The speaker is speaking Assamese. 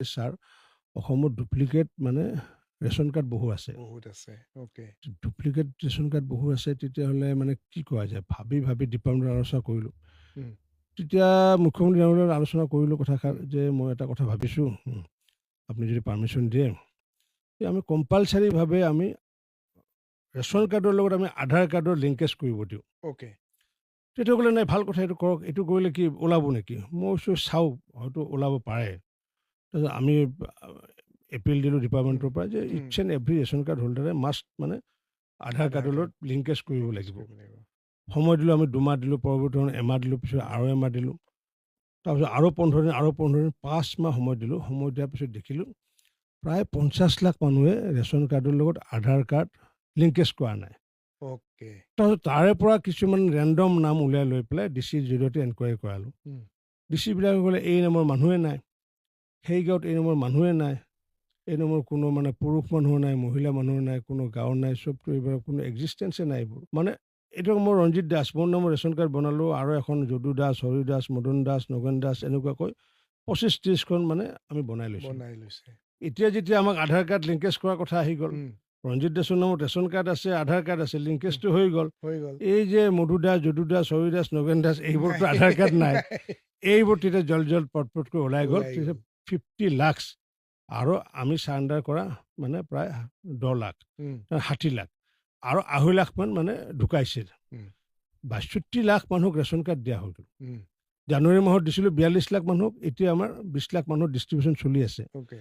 ছাৰ অসমত ডুপ্লিকেট মানে ৰেচন কাৰ্ড বহু আছে। বহুত আছে। ওকে। ডুপ্লিকেট ৰেচন কাৰ্ড বহু আছে, তেতিয়াহ'লে মানে কি কৰা যায়? ভাবি ডিপাৰ্টমেণ্টত আলোচনা কৰিলোঁ। উম, তেতিয়া মুখ্যমন্ত্ৰী ডাঙৰীয়াৰ লগত আলোচনা কৰিলোঁ কথাষাৰ উম, যে মই এটা কথা ভাবিছোঁ, আপুনি যদি পাৰ্মিশ্যন দিয়ে, যে আমি কম্পালচাৰীভাৱে আমি ৰেচন কাৰ্ডৰ লগত আমি আধাৰ কাৰ্ডৰ লিংকেজ কৰিব দিওঁ। ওকে। তেতিয়া ক'লে নাই ভাল কথা, এইটো কৰক, এইটো কৰিলে কি ওলাব নেকি? মই কৈছোঁ চাওক, হয়তো ওলাব পাৰে। তাৰপিছত আমি এপিল দিলোঁ উম, ডিপাৰ্টমেণ্টৰ পৰা যে um, it's and every ration card হোল্ডাৰে মাষ্ট মানে আধাৰ কাৰ্ডৰ লগত লিংকেজ কৰিব লিংকেজ লাগিব। কৰিব লাগিব। সময় দিলোঁ, আমি 2 মাহ দিলোঁ, পৰৱৰ্তী এমাহ দিলোঁ, পিছত আৰু এমাহ দিলোঁ। তাৰপিছত আৰু 15 দিন, আৰু 15 দিন, 5 মাহ সময় দিলোঁ। সময় দিয়াৰ পিছত দেখিলোঁ প্ৰায় 50 লাখ মানুহে ৰেচন কাৰ্ডৰ লগত আধাৰ কাৰ্ড লিংকেজ কৰা নাই। ওকে। তাৰপিছত তাৰে পৰা কিছুমান ৰেণ্ডম নাম উলিয়াই লৈ পেলাই ডিচিৰ জৰিয়তে এনকুৱাৰী কৰালোঁ। উম, ডিচিবিলাকে ক'লে এই নামৰ মানুহে নাই, সেই গাঁৱত এই নামৰ মানুহে নাই, এই নামৰ কোনো মানে পুৰুষ মানুহ নাই, মহিলা মানুহ নাই, কোনো গাঁও নাই, চবটো এইবাৰ কোনো এক্সিষ্টেঞ্চে নাই এইবোৰ। মানে এইটো মই ৰঞ্জিত দাস, মোৰ নামৰ ৰেচন কাৰ্ড বনালোঁ, আৰু এখন যদু দাস, হৰি দাস, মদন দাস, নগেন দাস, এনেকুৱাকৈ 25-30খন মানে আমি বনাই লৈছোঁ। বনাই লৈছে। এতিয়া যেতিয়া আমাক আধাৰ কাৰ্ড লিংকেজ কৰাৰ কথা আহি গ'ল, উম, ৰঞ্জিত দাসৰ নামত ৰেচন কাৰ্ড আছে, আধাৰ কাৰ্ড আছে, উম, লিংকেজটো হৈ গ'ল। হৈ গ'ল। এই যে মধু দাস, যদু দাস, হৰি দাস, নগেন দাস, এইবোৰতো নাই, আধাৰ কাৰ্ড নাই। নাই। এইবোৰ তেতিয়া জল পটকৈ ওলাই গ'ল। তেতিয়া গ'ল। 50 লাখ, আৰু আমি চাৰেণ্ডাৰ কৰা মানে প্ৰায় 10 লাখ, উম, 60 লাখ, আৰু 2.5 লাখমান মানে ঢুকাইছিল। উম, 62 লাখ মানুহক ৰেচন কাৰ্ড দিয়া হৈ গ'ল। উম, জানুৱাৰী মাহত দিছিলোঁ 42 লাখ মানুহক, এতিয়া আমাৰ 20 লাখ মানুহৰ ডিষ্ট্ৰিবিউশ্যন চলি আছে। ওকে।